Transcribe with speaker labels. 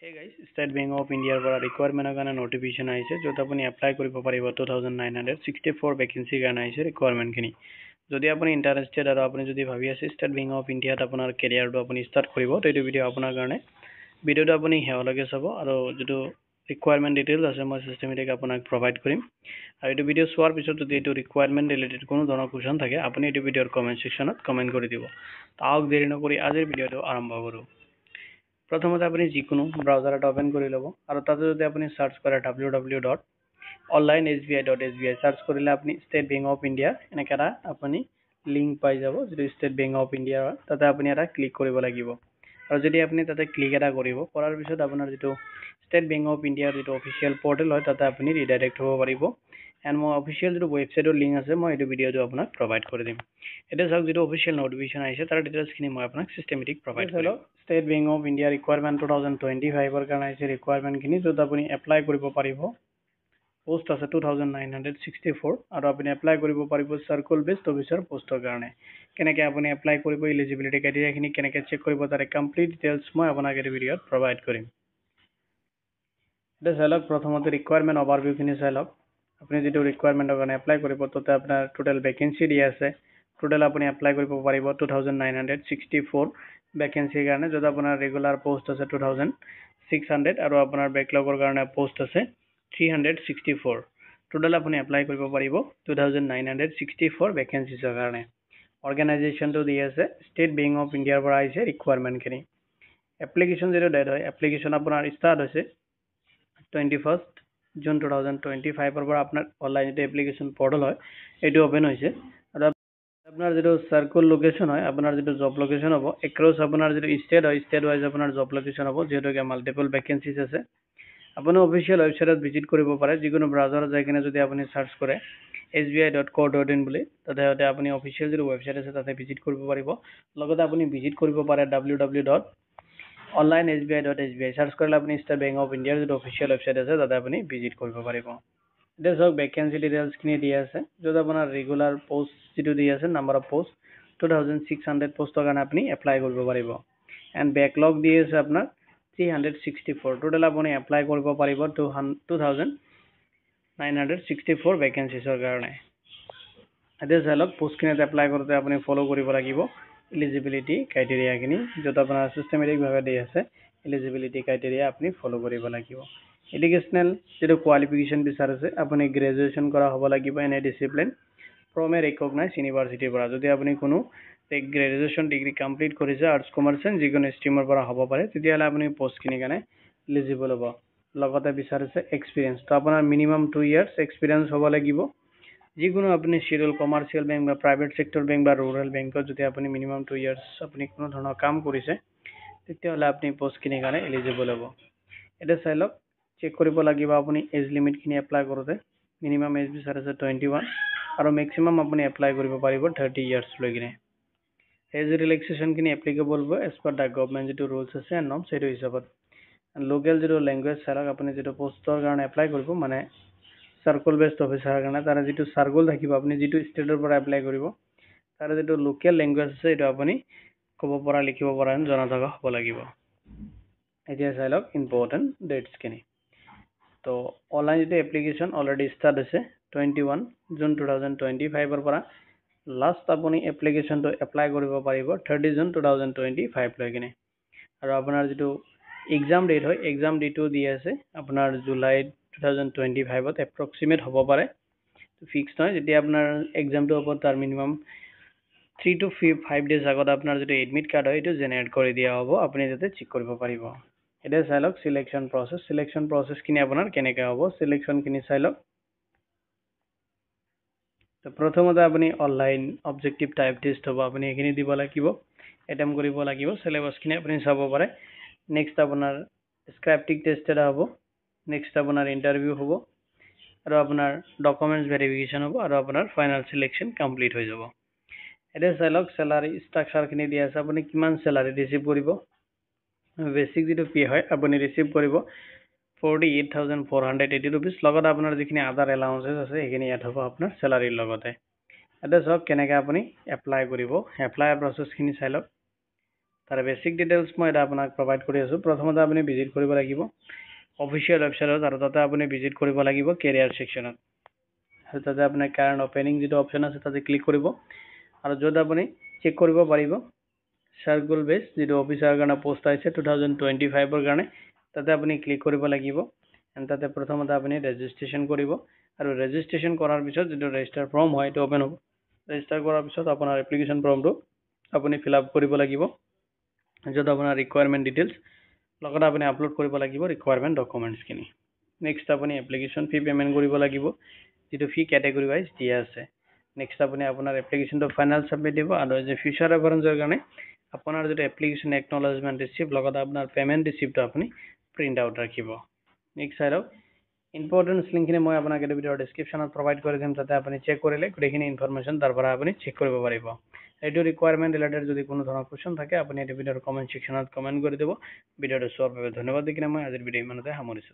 Speaker 1: Hey guys, State Bank of India পৰা requirement কাৰণে notification আহিছে য'ত আপুনি apply কৰিব পাৰিব 2964 vacancy কাৰণে আহিছে requirement খিনি যদি আপুনি interested আৰু আপুনি যদি ভাবি আছে State Bank of India ত আপোনাৰ career আপুনি start কৰিব তো এইটো ভিডিও আপোনাৰ কাৰণে ভিডিওটো আপুনি হেওলৈকে চাব আৰু যেটো requirement details আছে মই systematic আপোনাক provide কৰিম আৰু এইটো ভিডিও চোৱাৰ পিছত যদি এইটো requirement related কোনো ধৰণৰ question থাকে আপুনি এইটো ভিডিওৰ comment sectionত comment কৰি দিব তাওক দেৰি নকৰি আজিৰ ভিডিওটো আৰম্ভ কৰো প্ৰথমতে আপুনি যিকোনো ব্ৰাউজাৰত ওপেন কৰি লব আৰু তাতে যদি আপুনি সাৰ্চ কৰে www.onlinesbi.sbi সাৰ্চ কৰিলে আপুনি ষ্টেট বেংক অফ ইণ্ডিয়া এনেকা আপুনি লিংক পাই যাব যেটো ষ্টেট বেংক অফ ইণ্ডিয়া তাতে আপুনি এটা ক্লিক কৰিব লাগিব আৰু যদি আপুনি তাতে ক্লিক এটা কৰিব কৰাৰ পিছত আপোনাৰ যেটো ষ্টেট বেংক অফ ইণ্ডিয়াৰ যেটো অফিচিয়েল পোৰ্টেল হয় তাতে আপুনি ৰিডাইৰেক্ট হ'ব পাৰিব এণ্ড মই অফিচিয়েল যেটো ৱেবছাইটৰ লিংক আছে মই এইটো ভিডিওটো আপোনাক প্ৰভাইড কৰি দিম এটা চাওক যেটো অফিচিয়েল নোটিফিকেশন আহিছে তাৰ ডিটেইলছ খিনি মই আপোনাক সিস্টেমেটিক প্ৰভাইড কৰিম state bank of India requirement 2025 ৰ কাৰণে আছে ৰিকুৱাৰমেন্ট খিনি য'ত আপুনি এপ্লাই কৰিব পাৰিব পোষ্ট আছে 2964 আৰু আপুনি এপ্লাই কৰিব পাৰিব সাৰ্কেল বেসড অফিচাৰ পোষ্টৰ কাৰণে কেনেকৈ আপুনি এপ্লাই কৰিব এলিজিবিলিটি ক্ৰাইটেৰিয়া খিনি কেনেকৈ চেক কৰিব তাৰ কমপ্লিট ডিটেইলছ মই আপোনাক এই ভিডিওত প্ৰভাইড কৰিম এটা চালক প্ৰথমতে ৰিকুৱাৰমেন্ট ওভাৰভিউ খিনি চালক আপুনি যেটো ৰিকুৱাৰমেন্টৰ কাৰণে এপ্লাই কৰিব ততে আপোনাৰ টোটাল ভ্যাকেন্সি দিয়া আছে টোটাল আপুনি এপ্লাই কৰিব পাৰিব 2964 ভ্যাকেন্সিৰ কাৰণে যত আপোনাৰ ৰেগুলাৰ পোষ্ট আছে 2600 আৰু আপোনাৰ বেকলগৰ কাৰণে পোষ্ট আছে 364 টোটাল আপুনি এপ্লাই কৰিব পাৰিব 2964 ভ্যাকেন্সিৰ কাৰণে অৰ্গানাইজেচনটো দি আছে ষ্টেট বেংক অফ ইণ্ডিয়াৰ পৰা আহিছে ৰিকুৱাৰমেন্ট খিনি এপ্লিকেশন যেটো ডেট হয় এপ্লিকেশন আপোনাৰ ষ্টাৰ্ট হৈছে 21st June 2025 ৰ পৰা আপোনাৰ অনলাইন এপ্লিকেশন পোৰ্টেল হয় এটো ওপেন হৈছে আৰু আপোনাৰ যেটো সাৰ্কেল লোকেশন হয় আপোনাৰ যেটো জব লোকেশন হ'ব এক্ৰছ আপোনাৰ যেটো ষ্টেট হয় ষ্টেট ওয়াইজ আপোনাৰ জব লোকেশন হ'ব যেটো কি মাল্টিপল ভ্যাকেন্সিজ আছে আপুনি অফিচিয়েল ৱেবছাইটত ভিজিট কৰিব পাৰে যিকোনো ব্ৰাউজাৰত যাই কিনে যদি আপুনি সাৰ্চ কৰে sbi.co.in বুলি তাতে আপুনি অফিচিয়েল যেটো ৱেবছাইট আছে তাতে ভিজিট কৰিব পাৰিব লগতে আপুনি ভিজিট কৰিব পাৰে www.onlinesbi.sbi সাৰ্চ কৰিলে আপুনি ষ্টেট বেংক অফ ইণ্ডিয়াৰ যেটো অফিচিয়েল ৱেবছাইট আছে তাতে আপুনি ভিজিট কৰিব পাৰিব এটা সব ভ্যাকেন্সি ডিটেইলছ খিনি দিয়া আছে যত আপোনাৰ ৰেগুলাৰ পোষ্ট যেটো দিয়া আছে নাম্বাৰ অফ পোষ্ট 2600 পোষ্টৰ কাৰণে আপুনি এপ্লাই কৰিব পাৰিব এণ্ড বেকলগ দি আছে আপোনাৰ 364 টোটাল আপুনি এপ্লাই কৰিব পাৰিব 2964 ভ্যাকেন্সিৰ কাৰণে এটা চালক পোষ্ট খিনি এপ্লাই কৰোতে আপুনি ফলো কৰিব লাগিব এলিজিবিলিটি ক্ৰাইটেৰিয়া খিনি যত আপোনাৰ সিস্টেমেটিক ভাবে দি আছে এলিজিবিলিটি ক্ৰাইটেৰিয়া আপুনি ফলো কৰিব লাগিব এডুকেশনাল যেটো কোৱালিফিকেশন বিচাৰিছে আপুনি গ্ৰেজুৱেচন কৰা হ'ব লাগিব এনে discipline from a recognized university পৰা যদি আপুনি কোনো গ্ৰেজুৱেচন ডিগ্ৰী কমপ্লিট কৰিছে আৰ্টছ কমাৰ্চ যিকোনো ষ্ট্ৰীমৰ পৰা হ'ব পাৰে তেতিয়াহলে আপুনি পোষ্ট খিনি কাৰণে এলিজিবল হ'ব লগতে বিচাৰিছে এক্সপেৰিয়েন্স তো আপোনাৰ মিনিমাম 2 ইয়াৰ্স এক্সপেৰিয়েন্স হ'ব লাগিব যিকোনো আপুনি শিডিউল কমাৰ্শিয়াল বেংক বা প্ৰাইভেট সেক্টৰ বেংক বা ৰুৰাল বেংকত যদি আপুনি মিনিমাম 2 ইয়াৰ্স আপুনি কোনো ধৰণৰ কাম কৰিছে তেতিয়াহলে আপুনি পোষ্ট খিনি কাৰণে এলিজিবল হ'ব এটা চাইলক চেক কৰিব লাগিব আপুনি এজ লিমিট খিনি এপ্লাই কৰোতে মিনিমাম এজ বিচাৰিছে 21 আৰু ম্যাক্সিমাম আপুনি এপ্লাই কৰিব পাৰিব 30 ইয়াৰ্স লৈকিনে এজ ৰিলেক্সেশন খিনি এপ্লিকেবল হ'ব এজ পাৰ দা গভৰ্ণমেন্ট যেটো ৰুলছ আছে এণ্ড নৰ্মছ সেইটো হিচাপত লোকেল যেটো ল্যাঙ্গুৱেজ চালক আপুনি যেটো পোষ্টৰ কাৰণে এপ্লাই কৰিব মানে সাৰ্কেল বেসড অফিচাৰৰ কাৰণে তাৰ যেটো সাৰ্কেল থাকিব আপুনি যেটো ষ্টেটৰ পৰা এপ্লাই কৰিব তাৰ যেটো লোকেল ল্যাঙ্গুৱেজ আছে এটা আপুনি ক'ব পৰা লিখিব পৰা জনা থকা হ'ব লাগিব এতিয়া চালক ইম্পৰ্টেন্ট ডেটস খিনি তো অনলাইন যেটো এপ্লিকেশন অলৰেডি স্টাৰ্ট হৈছে 21 June 2025 ৰ পৰা লাষ্ট আপুনি এপ্লিকেশনটো এপ্লাই কৰিব পাৰিব 30 June 2025 লৈকিনে আৰু আপোনাৰ যেটো এক্সাম ডেট হয় এক্সাম ডেটটো দি আছে আপোনাৰ জুলাই 2025 ত এপ্ৰক্সিমেট হ'ব পাৰে ফিক্স নহয় যেতিয়া আপোনাৰ এক্সামটো হ'ব তাৰ মিনিমাম 3 to 5 days আগত আপোনাৰ যেটো এডমিট কাৰ্ড হয় এটো জেনাৰেট কৰি দিয়া হ'ব আপুনি যাতে চেক কৰিব পাৰিব এটা চাইলক সিলেকশন প্ৰসেস খিনি আপোনাৰ কেনেকৈ হ'ব সিলেকশন খিনি চাইলক তো প্ৰথমতে আপুনি অনলাইন অবজেক্টিভ টাইপ টেষ্ট হ'ব আপুনি এখিনি দিব লাগিব এটেম্প কৰিব লাগিব সিলেবাস খিনি আপুনি চাব পাৰে নেক্সট আপোনাৰ স্ক্ৰিপ্টিং টেষ্ট এটা হ'ব নেক্সট আপোনাৰ ইন্টাৰভিউ হ'ব আৰু আপোনাৰ ডকুমেন্টস ভেৰিফিকেশন হ'ব আৰু আপোনাৰ ফাইনাল সিলেকশন কমপ্লিট হৈ যাব এটা চাইলক স্যালাৰি ষ্ট্ৰাকচাৰ খিনি দিয়া আছে আপুনি কিমান স্যালাৰি ৰিসিভ কৰিব বেসিক যেটো পে হয় আপুনি ৰিসিভ কৰিব 48,480 rupees লগত আপোনাৰ যিখিনি আদাৰ এলাউন্সেস আছে এখিনি এড হ'ব আপোনাৰ স্যালাৰিৰ লগতে এটা সব কেনেকৈ আপুনি এপ্লাই কৰিব এপ্লাই প্ৰসেস খিনি চাই লওক তাৰ বেসিক ডিটেইলছ মই এটা আপোনাক প্ৰভাইড কৰি আছো প্ৰথমতে আপুনি ভিজিট কৰিব লাগিব অফিচিয়েল ৱেবছাইটত আৰু তাতে আপুনি ভিজিট কৰিব লাগিব কেৰিয়াৰ সেকশনত আৰু তাতে আপোনাৰ কাৰেণ্ট ওপেনিং যেটো অপচন আছে তাতে ক্লিক কৰিব আৰু যত আপুনি চেক কৰিব পাৰিব সাৰ্কুল বেস যেটো অফিচাৰৰ কাৰণে পোষ্ট আছে 2025 ৰ কাৰণে তাতে আপুনি ক্লিক কৰিব লাগিব এণ্ড তাতে প্ৰথমতে আপুনি ৰেজিষ্ট্ৰেচন কৰিব আৰু ৰেজিষ্ট্ৰেচন কৰাৰ পিছত যেটো ৰেজিষ্টাৰ ফৰ্ম হয় এটো ওপেন হ'ব ৰেজিষ্টাৰ কৰাৰ পিছত আপোনাৰ এপ্লিকেশন ফৰ্মটো আপুনি ফিল আপ কৰিব লাগিব যত আপোনাৰ ৰিকোয়াৰমেন্ট ডিটেইলছ লগতে আপুনি আপলোড কৰিব লাগিব ৰিকোয়াৰমেন্ট ডকুমেন্টছ খিনি নেক্সট আপুনি এপ্লিকেশন ফি পেমেন্ট কৰিব লাগিব যেটো ফি ক্যাটাগৰি ওয়াইজ দিয়া আছে নেক্সট আপুনি আপোনাৰ এপ্লিকেশনটো ফাইনাল সাবমিট দিব আৰু যে ফিউচাৰ ৰেফাৰেন্সৰ কাৰণে আপোনাৰ যেটো এপ্লিকেশন একনলেজমেন্ট ৰিসিপ্ট লগতে আপোনাৰ পেমেন্ট ৰিসিপ্টটো আপুনি প্ৰিন্ট আউট ৰাখিব নেক্সট চাইডক ইম্পৰ্টেন্স লিংকখিনি মই আপোনাক এই ভিডিওৰ ডেসক্ৰিপচনত প্ৰভাইড কৰি দিম তাতে আপুনি চেক কৰিলে গোটেইখিনি ইনফৰমেশন তাৰ পৰা আপুনি চেক কৰিব পাৰিব এইটো ৰিকোয়াৰমেন্ট ৰিলেটেড যদি কোনো ধৰণৰ কোৱেশ্চন থাকে আপুনি এই ভিডিওৰ কমেন্ট সেকশনত কমেন্ট কৰি দিব ভিডিওটো চোৱাৰ বাবে ধন্যবাদ দিকিনে মই আজিৰ ভিডিও ইমানতে সামৰিছো